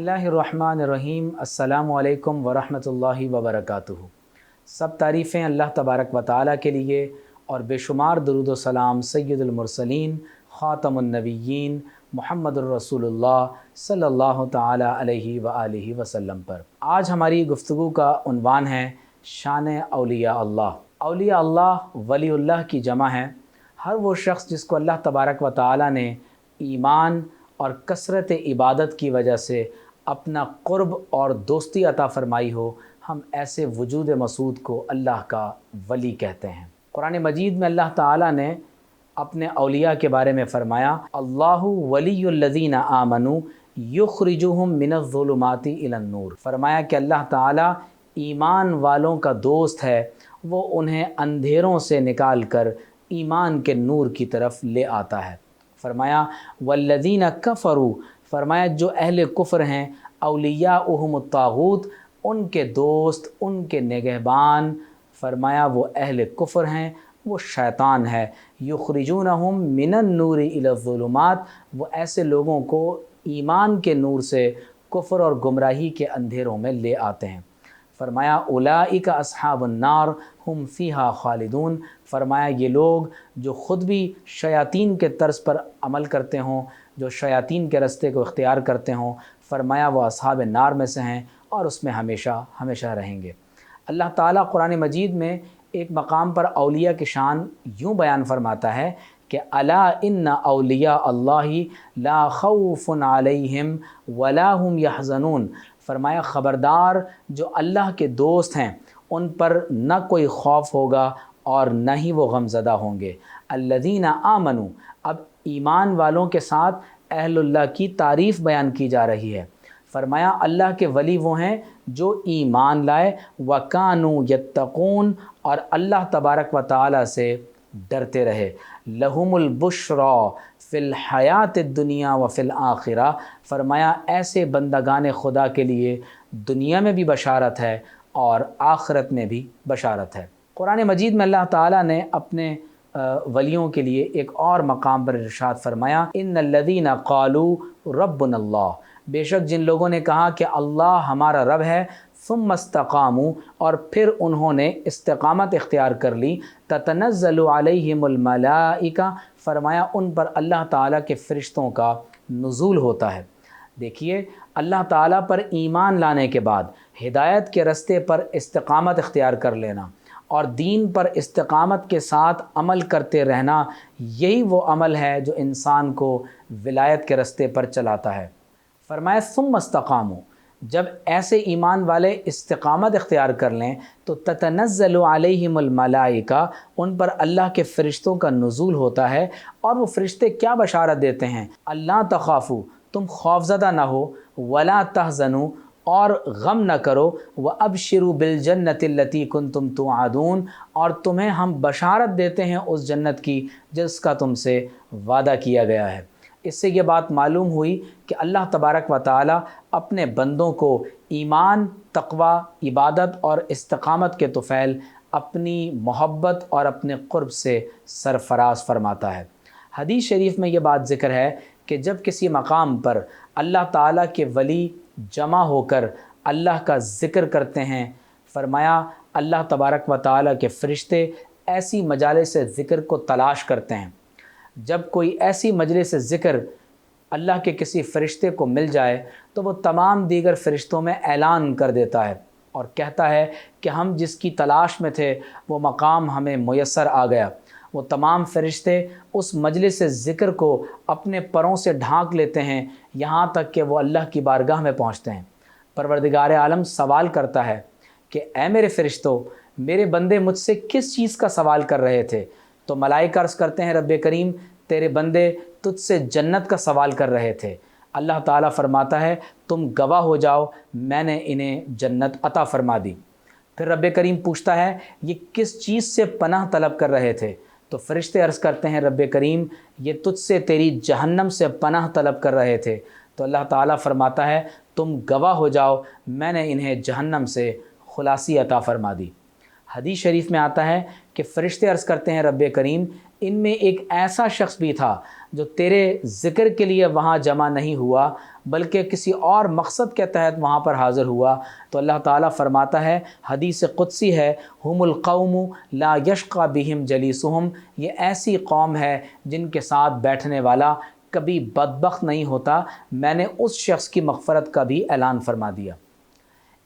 बिस्मिल्लाहिर्रहमानिर्रहीम। अस्सलामु अलैकुम वरहमतुल्लाहि वबरकातुहू। सब तारीफ़ें अल्लाह तबारक व तआला के लिए और बेशुमार दरूद व सलाम सय्यदुल मुरसलीन ख़ातमुन नबिय्यीन मुहम्मदुर रसूलुल्लाह सल्लल्लाहु तआला अलैहि व आलिहि वसल्लम पर। आज हमारी गुफ्तगू का उन्वान है शान औलिया अल्लाह। औलिया अल्लाह वलीउल्लाह की जमा है। हर वो शख्स जिसको अल्लाह तबारक व तआला ने ईमान और कसरत इबादत की वजह से अपना क़ुर्ब और दोस्ती अता फ़रमाई हो, हम ऐसे वजूद मसूद को अल्लाह का वली कहते हैं। कुरान मजीद में अल्लाह ताला ने अपने औलिया के बारे में फ़रमाया, अल्लाहु वलियुल्लज़ीना आमनू युख़रिजुहुम मिनज़्ज़ुलुमाति इलन-नूर। फ़रमाया कि अल्लाह ताला ईमान वालों का दोस्त है, वो उन्हें अंधेरों से निकाल कर ईमान के नूर की तरफ ले आता है। फ़रमाया वल्लज़ीना कफ़रू, फ़रमाया जो अहले कुफ़्र हैं, औलियाउहुमुत ताग़ूत, उनके दोस्त, उनके निगहबान, फ़रमाया वो अहले कुफ़्र हैं, वो शैतान है। युख़रिजूनहुम मिनन नूरि इलज़्ज़ुलुमात, वो ऐसे लोगों को ईमान के नूर से कुफ़्र और गुमराही के अंधेरों में ले आते हैं। फ़रमाया उलाइका अस्हाबुन नार हुम फ़ीहा ख़ालिदून। फ़रमाया ये लोग जो ख़ुद भी शयातीन के तर्ज़ पर अमल करते हों, जो शयातीन के रस्ते को इख्तियार करते हों, फ़रमाया वो अस्हाब नार में से हैं और उसमें हमेशा हमेशा रहेंगे। अल्लाह ताला कुरान मजीद में एक मकाम पर औलिया की शान यूँ बयान फ़रमाता है कि अला इन्ना औलिया अल्लाहि ला खौफ़ुन अलैहिम वला हुम यहज़नून। फ़रमाया ख़बरदार जो अल्लाह के दोस्त हैं उन पर न कोई खौफ होगा और न ही वो गमज़दा होंगे। अल्लज़ीना आमनू, अब ईमान वालों के साथ अहलुल्लाह की तारीफ़ बयान की जा रही है। फ़रमाया अल्लाह के वली वो हैं जो ईमान लाए, वकानू यत्तक़ून, और अल्लाह तबारक व तआला से डरते रहे। लहुमुल बुश्रा फ़िल हयातिद दुनिया व फ़िल आखिरा। फ़रमाया ऐसे बंदगान खुदा के लिए दुनिया में भी बशारत है और आखिरत में भी बशारत है। कुरान मजीद में अल्लाह ताला ने अपने वलियों के लिए एक और मकाम पर इरशाद फरमाया, इन्नल्लज़ीना क़ालू रब्बुनल्लाह, बेशक जिन लोगों ने कहा कि अल्लाह हमारा रब है, सुम्मस्तक़ामू, और फिर उन्होंने इस्तिक़ामत इख्तियार कर ली, ततनज़्ज़लु अलैहिमुल मलाइका, फ़रमाया उन पर अल्लाह ताला के फ़रिश्तों का नुज़ूल होता है। देखिए अल्लाह ताला पर ईमान लाने के बाद हिदायत के रस्ते पर इस्तिक़ामत इख्तियार कर लेना और दीन पर इस्तिक़ामत के साथ अमल करते रहना, यही वो अमल है जो इंसान को विलायत के रस्ते पर चलाता है। फ़रमाया सुम्मस्तक़ामू, जब ऐसे ईमान वाले इस्तिक़ामत इख्तियार कर लें तो ततनज़्ज़लु अलैहिमुल मलाइका, उन पर अल्लाह के फ़रिश्तों का नुज़ूल होता है। और वो फ़रिश्ते क्या बशारत देते हैं, अल्ला तख़ाफ़ू, तुम खौफज़दा ना हो, वला तहज़नू, और गम न करो, व अबशिरू बिल जन्नतिल्लती कुन्तुम तुआदून, और तुम्हें हम बशारत देते हैं उस जन्नत की जिसका तुमसे वादा किया गया है। इससे ये बात मालूम हुई कि अल्लाह तबारक व तआला अपने बंदों को ईमान, तक़वा, इबादत और इस्तिक़ामत के तुफ़ैल अपनी मोहब्बत और अपने क़ुर्ब से सरफ़राज़ फ़रमाता है। हदीस शरीफ में ये बात ज़िक्र है कि जब किसी मकाम पर अल्लाह ताला के वली जमा होकर अल्लाह का ज़िक्र करते हैं, फ़रमाया अल्लाह तबारक व तआला के फ़रिश्ते ऐसी मजालिस ज़िक्र को तलाश करते हैं। जब कोई ऐसी मजलिस ज़िक्र अल्लाह के किसी फ़रिश्ते को मिल जाए तो वो तमाम दीगर फ़रिश्तों में ऐलान कर देता है और कहता है कि हम जिसकी तलाश में थे वो मकाम हमें मुयस्सर आ गया। वो तमाम फ़रिश्ते उस मजलिस ज़िक्र को अपने परों से ढांक लेते हैं, यहाँ तक कि वो अल्लाह की बारगाह में पहुँचते हैं। परवरदिगार आलम सवाल करता है कि ऐ मेरे फ़रिश्तों, मेरे बंदे मुझसे किस चीज़ का सवाल कर रहे थे? तो मलाइका अर्ज़ करते हैं, रब्बे करीम, तेरे बंदे तुझसे जन्नत का सवाल कर रहे थे। अल्लाह ताला फ़रमाता है तुम गवाह हो जाओ, मैंने इन्हें जन्नत अता फ़रमा दी। फिर रब्बे करीम पूछता है ये किस चीज़ से पनाह तलब कर रहे थे? तो फ़रिश्ते अर्ज़ करते हैं, रब्बे करीम, ये तुझसे तेरी जहन्नम से पनाह तलब कर रहे थे। तो अल्लाह ताला फ़रमाता है तुम गवाह हो जाओ, मैंने इन्हें जहन्नम से खुलासी अता फ़रमा दी। حدیث شریف میں آتا ہے کہ فرشتے عرض کرتے ہیں رب کریم ان میں ایک ایسا شخص بھی تھا جو تیرے ذکر کے لیے وہاں جمع نہیں ہوا بلکہ کسی اور مقصد کے تحت وہاں پر حاضر ہوا. تو اللہ تعالیٰ فرماتا ہے، حدیث قدسی ہے، ہم القوم لا یشقی بہم جلیسہم، یہ ایسی قوم ہے جن کے ساتھ بیٹھنے والا کبھی بدبخت نہیں ہوتا، میں نے اس شخص کی مغفرت کا بھی اعلان فرما دیا.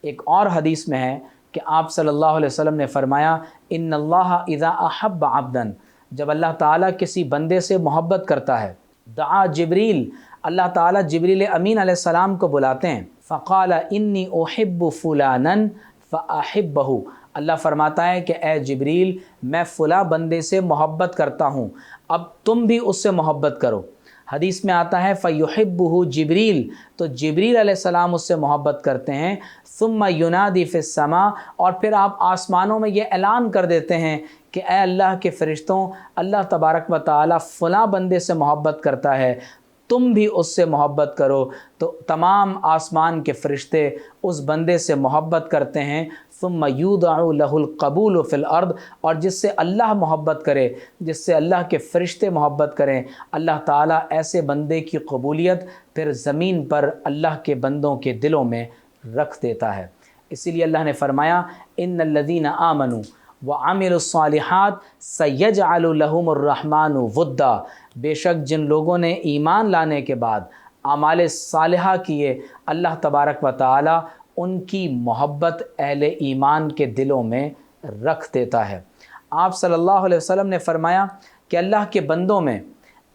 ایک اور حدیث میں ہے کہ آپ صلی اللہ علیہ وسلم نے فرمایا، ان اللہ اذا احب عبدا، جب اللہ تعالیٰ کسی بندے سے محبت کرتا ہے، دعا جبریل، اللہ تعالیٰ جبریل امین علیہ السلام کو بلاتے ہیں، فقال انی احب فلانا فاحبہ، اللہ فرماتا ہے کہ اے جبریل میں فلاں بندے سے محبت کرتا ہوں، اب تم بھی اس سے محبت کرو. حدیث میں آتا ہے فیحبہ جبریل، تو جبریل علیہ السلام اس سے محبت کرتے ہیں. ثم ینادی فی السماء، اور پھر آپ آسمانوں میں یہ اعلان کر دیتے ہیں کہ اے اللہ کے فرشتوں، اللہ تبارک و تعالیٰ فلاں بندے سے محبت کرتا ہے، تم بھی اس سے محبت کرو. تو تمام آسمان کے فرشتے اس بندے سے محبت کرتے ہیں. ثم یودع لہ القبول فی الارض، اور جس سے اللہ محبت کرے، جس سے اللہ کے فرشتے محبت کریں، اللہ تعالیٰ ایسے بندے کی قبولیت پھر زمین پر اللہ کے بندوں کے دلوں میں رکھ دیتا ہے. اسی لیے اللہ نے فرمایا، ان الذین آمنوا وعملوا الصالحات سیجعل لہم الرحمن ودا، بے شک جن لوگوں نے ایمان لانے کے بعد اعمال صالحہ کیے، اللہ تبارک و تعالی ان کی محبت اہل ایمان کے دلوں میں رکھ دیتا ہے. آپ صلی اللہ علیہ وسلم نے فرمایا کہ اللہ کے بندوں میں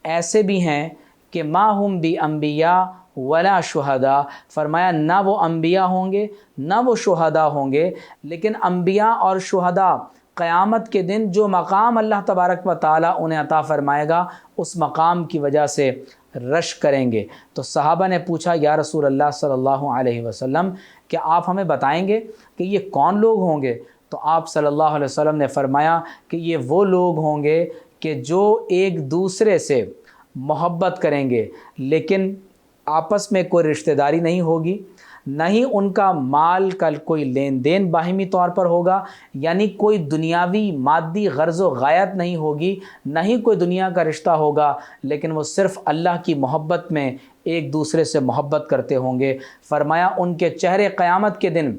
ایسے بھی ہیں کہ ما ہم بی انبیاء ولا شہداء، فرمایا نہ وہ انبیاء ہوں گے نہ وہ شہداء ہوں گے، لیکن انبیاء اور شہداء قیامت کے دن جو مقام اللہ تبارک و تعالیٰ انہیں عطا فرمائے گا اس مقام کی وجہ سے رش کریں گے. تو صحابہ نے پوچھا یا رسول اللہ صلی اللہ علیہ وسلم کہ آپ ہمیں بتائیں گے کہ یہ کون لوگ ہوں گے؟ تو آپ صلی اللہ علیہ وسلم نے فرمایا کہ یہ وہ لوگ ہوں گے کہ جو ایک دوسرے سے محبت کریں گے لیکن آپس میں کوئی رشتہ داری نہیں ہوگی، نہ ہی ان کا مال کا کوئی لین دین باہمی طور پر ہوگا، یعنی کوئی دنیاوی مادی غرض و غایت نہیں ہوگی، نہ ہی کوئی دنیا کا رشتہ ہوگا، لیکن وہ صرف اللہ کی محبت میں ایک دوسرے سے محبت کرتے ہوں گے. فرمایا ان کے چہرے قیامت کے دن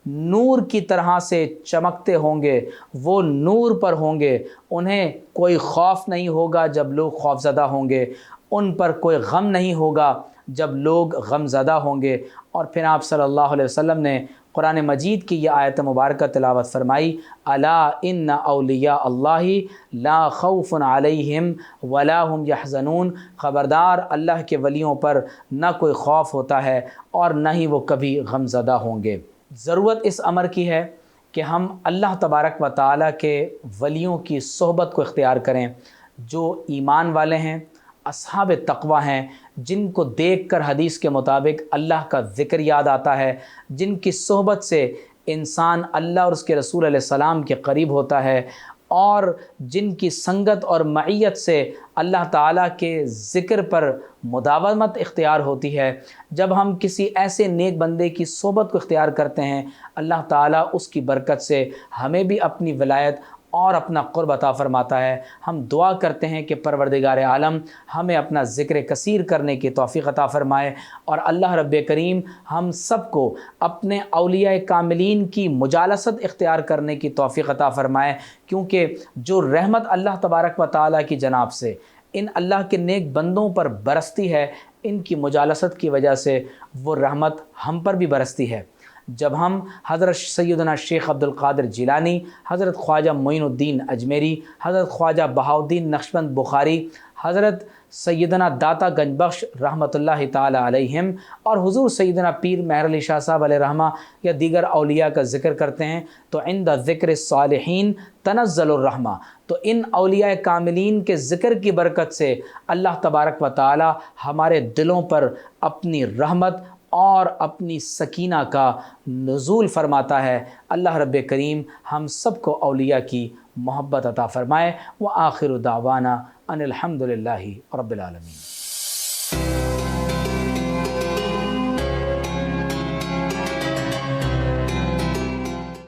نور کی طرح سے چمکتے ہوں گے، وہ نور پر ہوں گے، انہیں کوئی خوف نہیں ہوگا جب لوگ خوف زدہ ہوں گے، ان پر کوئی غم نہیں ہوگا جب لوگ غم زدہ ہوں گے. اور پھر آپ صلی اللہ علیہ وسلم نے قرآن مجید کی یہ آیت مبارکہ تلاوت فرمائی، الا ان اولیاء اللہ لا خوف علیہم ولا هم یحزنون، خبردار اللہ کے ولیوں پر نہ کوئی خوف ہوتا ہے اور نہ ہی وہ کبھی غم زدہ ہوں گے. ضرورت اس امر کی ہے کہ ہم اللہ تبارک و تعالیٰ کے ولیوں کی صحبت کو اختیار کریں جو ایمان والے ہیں، اصحاب تقوی ہیں، جن کو دیکھ کر حدیث کے مطابق اللہ کا ذکر یاد آتا ہے، جن کی صحبت سے انسان اللہ اور اس کے رسول علیہ السلام کے قریب ہوتا ہے، اور جن کی سنگت اور معیت سے اللہ تعالیٰ کے ذکر پر مداومت اختیار ہوتی ہے. جب ہم کسی ایسے نیک بندے کی صحبت کو اختیار کرتے ہیں، اللہ تعالیٰ اس کی برکت سے ہمیں بھی اپنی ولایت اور اپنا قرب عطا فرماتا ہے. ہم دعا کرتے ہیں کہ پروردگار عالم ہمیں اپنا ذکر کثیر کرنے کی توفیق عطا فرمائے، اور اللہ رب کریم ہم سب کو اپنے اولیاء کاملین کی مجالست اختیار کرنے کی توفیق عطا فرمائے، کیونکہ جو رحمت اللہ تبارک و تعالیٰ کی جناب سے ان اللہ کے نیک بندوں پر برستی ہے، ان کی مجالست کی وجہ سے وہ رحمت ہم پر بھی برستی ہے. جب ہم حضرت سیدنا شیخ عبد القادر جیلانی، حضرت خواجہ معین الدین اجمیری، حضرت خواجہ بہاؤالدین نقشبند بخاری، حضرت سیدنا داتا گنج بخش رحمۃ اللہ تعالی علیہم اور حضور سیدنا پیر مہر علی شاہ صاحب علیہ رحمہ یا دیگر اولیاء کا ذکر کرتے ہیں تو عند ذکر الصالحین تنزل الرحمہ، تو ان اولیاء کاملین کے ذکر کی برکت سے اللہ تبارک و تعالی ہمارے دلوں پر اپنی رحمت اور اپنی سکینہ کا نزول فرماتا ہے. اللہ رب کریم ہم سب کو اولیاء کی محبت عطا فرمائے. وآخر دعوانا ان الحمد للہ رب العالمین.